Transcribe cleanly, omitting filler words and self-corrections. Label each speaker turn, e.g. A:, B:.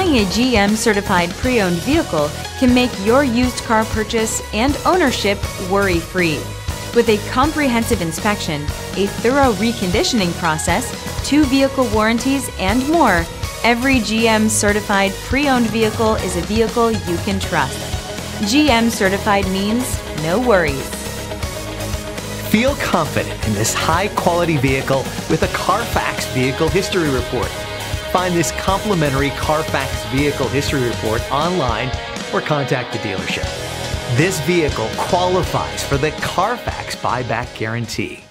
A: Buying a GM certified pre-owned vehicle can make your used car purchase and ownership worry-free. With a comprehensive inspection, a thorough reconditioning process, 2 vehicle warranties, and more, every GM certified pre-owned vehicle is a vehicle you can trust. GM certified means no worries.
B: Feel confident in this high-quality vehicle with a Carfax Vehicle History Report. Find this complimentary Carfax Vehicle History Report online or contact the dealership. This vehicle qualifies for the Carfax Buyback Guarantee.